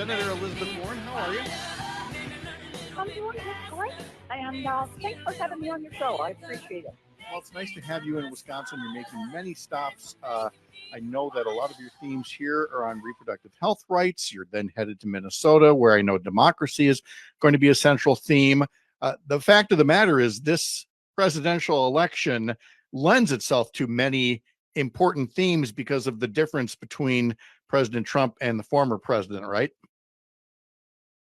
Senator Elizabeth Warren, how are you? I'm doing just great. And thanks for having me on your show. I appreciate it. Well, it's nice to have you in Wisconsin. You're making many stops. I know that a lot of your themes here are on reproductive health rights. You're then headed to Minnesota, where I know democracy is going to be a central theme. The fact of the matter is, this presidential election lends itself to many important themes because of the difference between President Trump and the former president, right?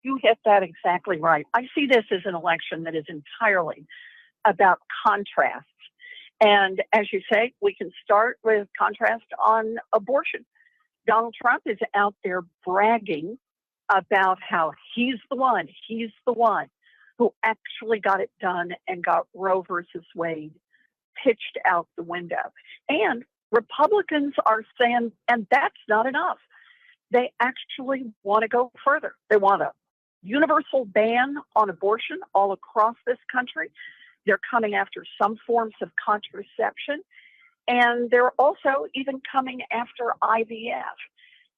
You hit that exactly right. I see this as an election that is entirely about contrast. And as you say, we can start with contrast on abortion. Donald Trump is out there bragging about how he's the one who actually got it done and got Roe versus Wade pitched out the window. And Republicans are saying, and that's not enough. They actually want to go further. They want a universal ban on abortion all across this country. They're coming after some forms of contraception. And they're also even coming after IVF.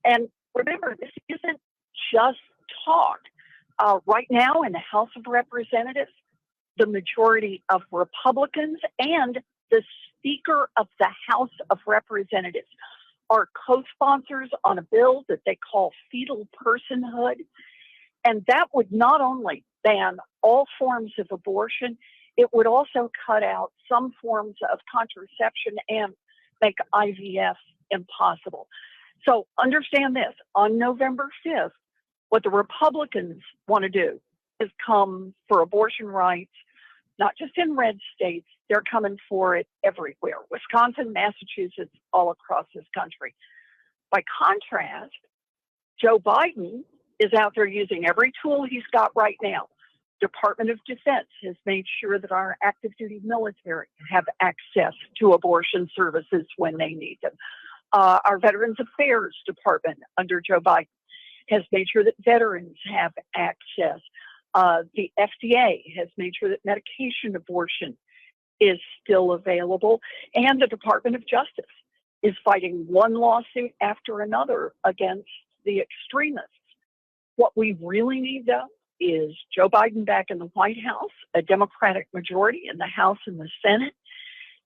And remember, this isn't just talk. Right now in the House of Representatives, the majority of Republicans and the Speaker of the House of Representatives are co-sponsors on a bill that they call fetal personhood. And that would not only ban all forms of abortion, it would also cut out some forms of contraception and make IVF impossible. So understand this, on November 5th, what the Republicans want to do is come for abortion rights, not just in red states, they're coming for it everywhere. Wisconsin, Massachusetts, all across this country. By contrast, Joe Biden is out there using every tool he's got right now. Department of Defense has made sure that our active duty military have access to abortion services when they need them. Our Veterans Affairs Department under Joe Biden has made sure that veterans have access. The FDA has made sure that medication abortion is still available. And the Department of Justice is fighting one lawsuit after another against the extremists. What we really need, though, is Joe Biden back in the White House, a Democratic majority in the House and the Senate.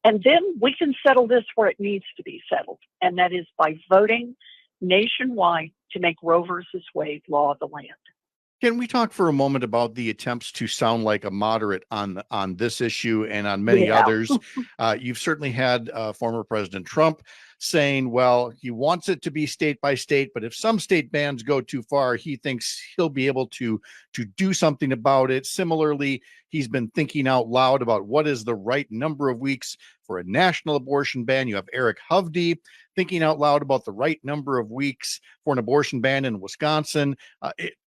And then we can settle this where it needs to be settled, and that is by voting nationwide to make Roe versus Wade law of the land. Can we talk for a moment about the attempts to sound like a moderate on this issue and on many others? You've certainly had former President Trump saying, well, he wants it to be state by state, but if some state bans go too far, he thinks he'll be able to do something about it. Similarly, he's been thinking out loud about what is the right number of weeks for a national abortion ban. You have Eric Hovde thinking out loud about the right number of weeks for an abortion ban in Wisconsin,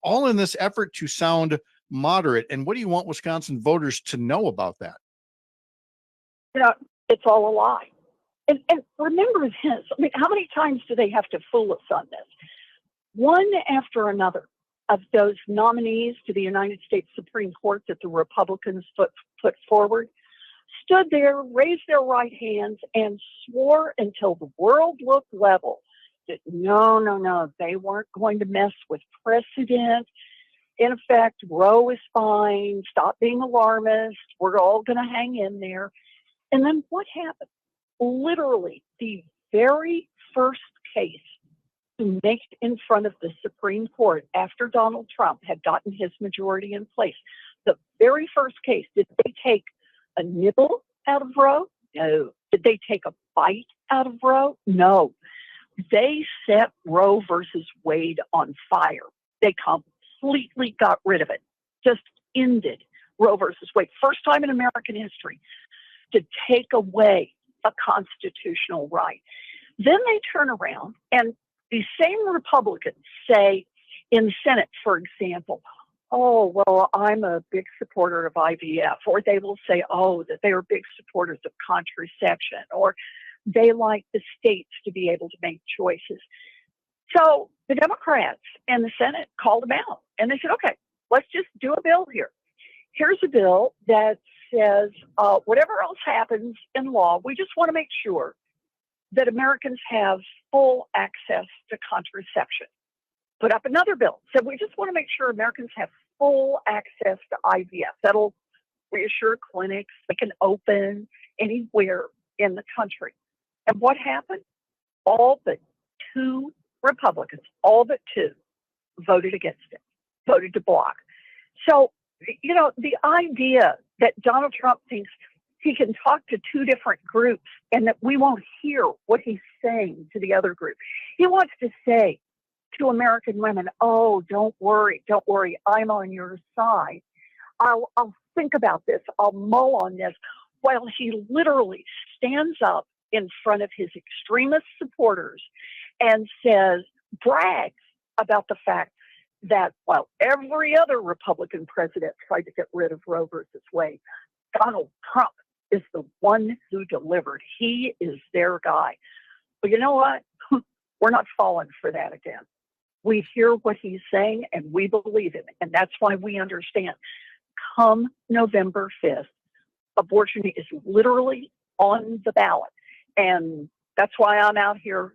all in this effort to sound moderate. And what do you want Wisconsin voters to know about that? You know, it's all a lie. And remember this, I mean, how many times do they have to fool us on this? One after another of those nominees to the United States Supreme Court that the Republicans put forward stood there, raised their right hands, and swore until the world looked level that no, they weren't going to mess with precedent. In effect, Roe is fine, stop being alarmist, we're all going to hang in there. And then what happened? Literally, the very first case to make it in front of the Supreme Court after Donald Trump had gotten his majority in place, the very first case, did they take a nibble out of Roe? No. Did they take a bite out of Roe? No. They set Roe versus Wade on fire. They completely got rid of it, just ended Roe versus Wade. First time in American history to take away a constitutional right. Then they turn around and the same Republicans say in the Senate, for example, oh, well, I'm a big supporter of IVF, or they will say, oh, that they are big supporters of contraception, or they like the states to be able to make choices. So the Democrats in the Senate called them out, and they said, okay, let's just do a bill here. Here's a bill that says whatever else happens in law, we just want to make sure that Americans have full access to contraception. put up another bill. So we just want to make sure Americans have full access to IVF. That'll reassure clinics. They can open anywhere in the country. And what happened? All but two Republicans, all but two, voted against it, voted to block. So, the idea that Donald Trump thinks he can talk to two different groups and that we won't hear what he's saying to the other group. He wants to say to American women, oh, don't worry, I'm on your side. I'll think about this. I'll mull on this, while he literally stands up in front of his extremist supporters and brags about the fact that while every other Republican president tried to get rid of Roe versus Wade, Donald Trump is the one who delivered. He is their guy. But you know what? We're not falling for that again. We hear what he's saying and we believe him. And that's why we understand. Come November 5th, abortion is literally on the ballot. And that's why I'm out here.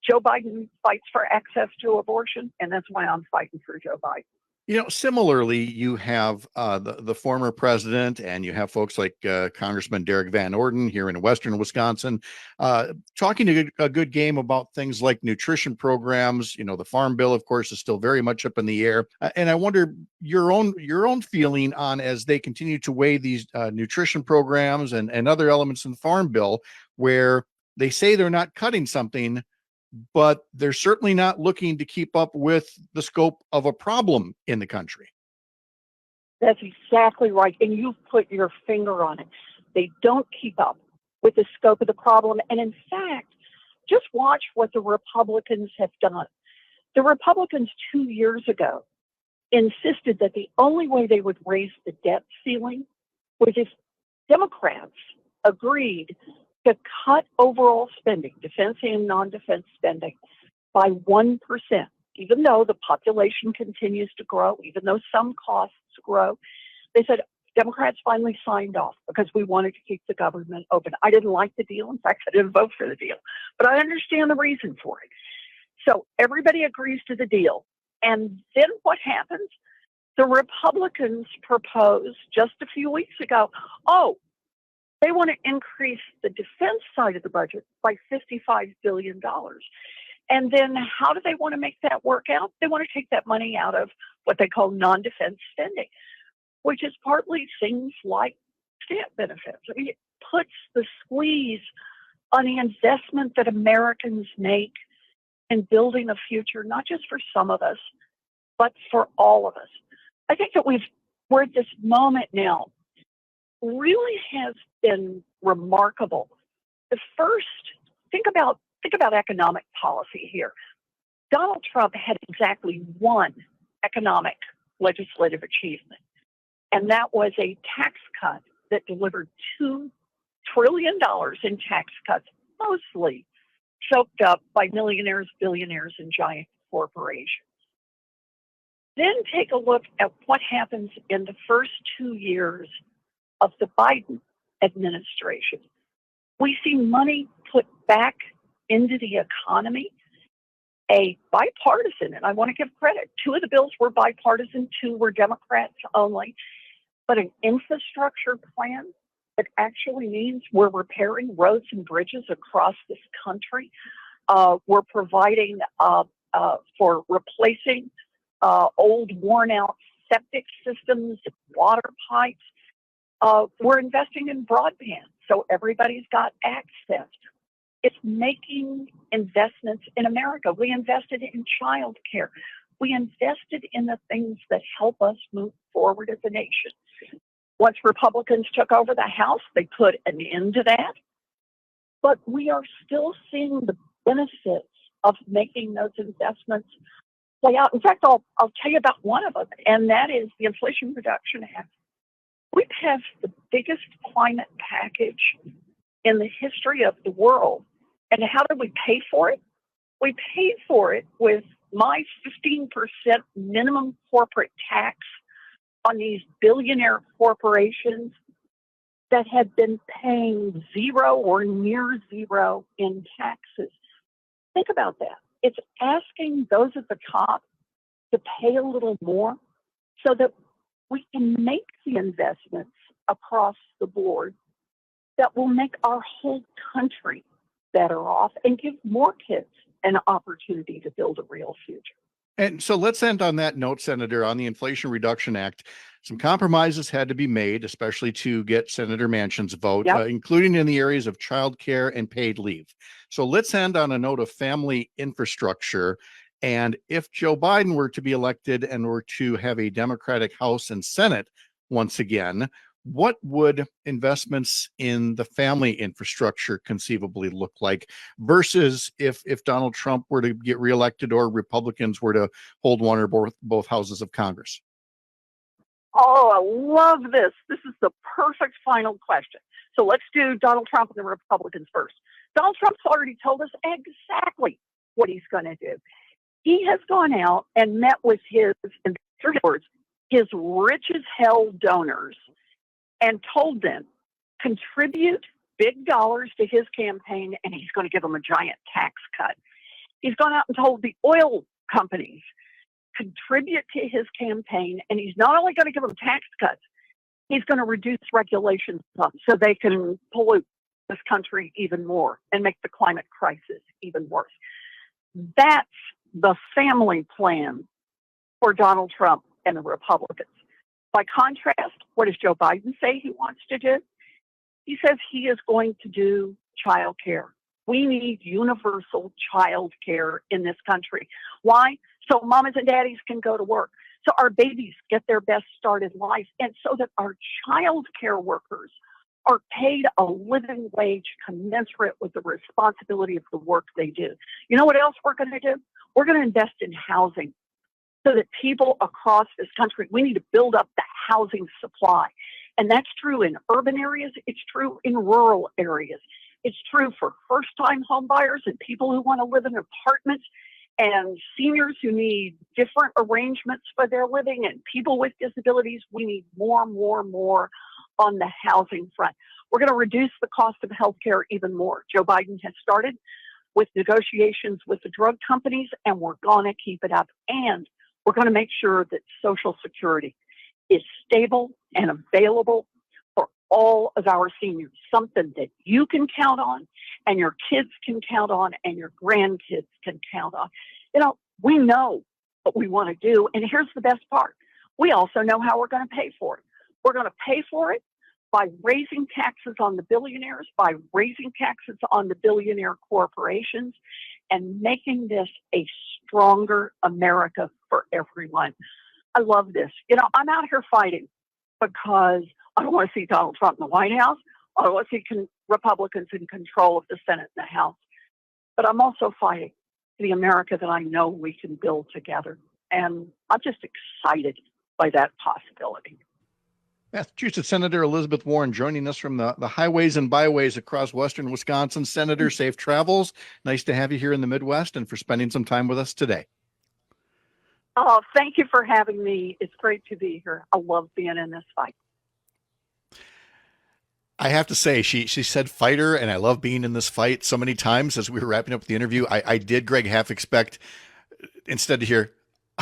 Joe Biden fights for access to abortion, and that's why I'm fighting for Joe Biden. Similarly, you have the former president, and you have folks like Congressman Derek Van Orden here in Western Wisconsin, talking a good game about things like nutrition programs. The Farm Bill, of course, is still very much up in the air. And I wonder your own feeling on, as they continue to weigh these nutrition programs and other elements in the Farm Bill, where they say they're not cutting something, but they're certainly not looking to keep up with the scope of a problem in the country. That's exactly right. And you've put your finger on it. They don't keep up with the scope of the problem. And in fact, just watch what the Republicans have done. The Republicans 2 years ago insisted that the only way they would raise the debt ceiling was if Democrats agreed to cut overall spending, defense and non-defense spending, by 1%, even though the population continues to grow, even though some costs grow. They said Democrats finally signed off because we wanted to keep the government open. I didn't like the deal. In fact, I didn't vote for the deal, but I understand the reason for it. So everybody agrees to the deal. And then what happens? The Republicans proposed just a few weeks ago, they want to increase the defense side of the budget by $55 billion. And then how do they want to make that work out? They want to take that money out of what they call non-defense spending, which is partly things like SNAP benefits. I mean, it puts the squeeze on the investment that Americans make in building a future, not just for some of us, but for all of us. I think that we're at this moment now really has been remarkable. The first, think about economic policy here. Donald Trump had exactly one economic legislative achievement, and that was a tax cut that delivered $2 trillion in tax cuts, mostly soaked up by millionaires, billionaires, and giant corporations. Then take a look at what happens in the first 2 years of the Biden administration. We see money put back into the economy, a bipartisan, and I want to give credit. 2 of the bills were bipartisan, 2 were Democrats only, but an infrastructure plan that actually means we're repairing roads and bridges across this country. We're providing for replacing old, worn-out septic systems, water pipes. We're investing in broadband, so everybody's got access. It's making investments in America. We invested in childcare. We invested in the things that help us move forward as a nation. Once Republicans took over the House, they put an end to that. But we are still seeing the benefits of making those investments play out. In fact, I'll tell you about one of them, and that is the Inflation Reduction Act. We passed the biggest climate package in the history of the world. And how did we pay for it? We paid for it with my 15% minimum corporate tax on these billionaire corporations that had been paying zero or near zero in taxes. Think about that. It's asking those at the top to pay a little more so that we can make the investments across the board that will make our whole country better off and give more kids an opportunity to build a real future. And so let's end on that note, Senator, on the Inflation Reduction Act. Some compromises had to be made, especially to get Senator Manchin's vote, including in the areas of childcare and paid leave. So let's end on a note of family infrastructure. And if Joe Biden were to be elected and were to have a Democratic House and Senate once again, what would investments in the family infrastructure conceivably look like versus if Donald Trump were to get reelected or Republicans were to hold one or both houses of Congress? Oh, I love this. This is the perfect final question. So let's do Donald Trump and the Republicans first. Donald Trump's already told us exactly what he's going to do. He has gone out and met with his rich as hell donors and told them, contribute big dollars to his campaign, and he's going to give them a giant tax cut. He's gone out and told the oil companies, contribute to his campaign, and he's not only going to give them tax cuts, he's going to reduce regulations so they can pollute this country even more and make the climate crisis even worse. That's the family plan for Donald Trump and the Republicans. By contrast, what does Joe Biden say he wants to do? He says he is going to do child care. We need universal child care in this country. Why? So mamas and daddies can go to work, so our babies get their best start in life, and so that our child care workers are paid a living wage commensurate with the responsibility of the work they do. You know what else we're going to do? We're going to invest in housing so that people across this country, we need to build up the housing supply. And that's true in urban areas. It's true in rural areas. It's true for first-time home buyers and people who want to live in apartments and seniors who need different arrangements for their living and people with disabilities. We need more on the housing front. We're going to reduce the cost of healthcare even more. Joe Biden has started with negotiations with the drug companies, and we're going to keep it up. And we're going to make sure that Social Security is stable and available for all of our seniors, something that you can count on and your kids can count on and your grandkids can count on. You know, we know what we want to do. And here's the best part. We also know how we're going to pay for it. We're going to pay for it by raising taxes on the billionaires, by raising taxes on the billionaire corporations, and making this a stronger America for everyone. I love this. You know, I'm out here fighting because I don't want to see Donald Trump in the White House. I don't want to see Republicans in control of the Senate and the House. But I'm also fighting for the America that I know we can build together. And I'm just excited by that possibility. Massachusetts Senator Elizabeth Warren joining us from the highways and byways across western Wisconsin. Senator, safe travels. Nice to have you here in the Midwest and for spending some time with us today. Oh, thank you for having me. It's great to be here. I love being in this fight. I have to say, she said fighter, and I love being in this fight so many times as we were wrapping up the interview. I did, Greg, half expect instead to hear,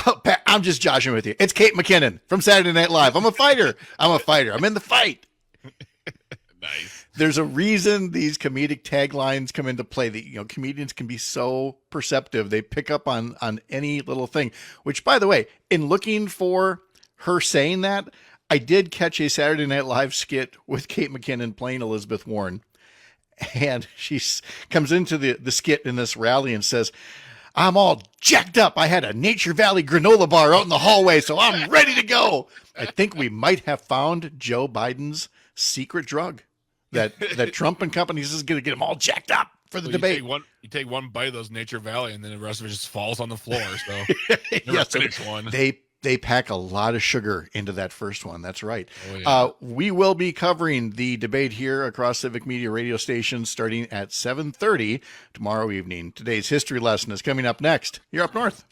oh, Pat, I'm just joshing with you. It's Kate McKinnon from Saturday Night Live. I'm a fighter. I'm in the fight. Nice. There's a reason these comedic taglines come into play. That comedians can be so perceptive. They pick up on any little thing, which, by the way, in looking for her saying that, I did catch a Saturday Night Live skit with Kate McKinnon playing Elizabeth Warren. And she comes into the skit in this rally and says, I'm all jacked up. I had a Nature Valley granola bar out in the hallway, so I'm ready to go. I think we might have found Joe Biden's secret drug that Trump and companies is going to get them all jacked up for the debate. You take one bite of those Nature Valley, and then the rest of it just falls on the floor. So yes, finish one. They pack a lot of sugar into that first one. That's right. Oh, yeah. We will be covering the debate here across Civic Media radio stations starting at 7:30 tomorrow evening. Today's history lesson is coming up next. You're up north.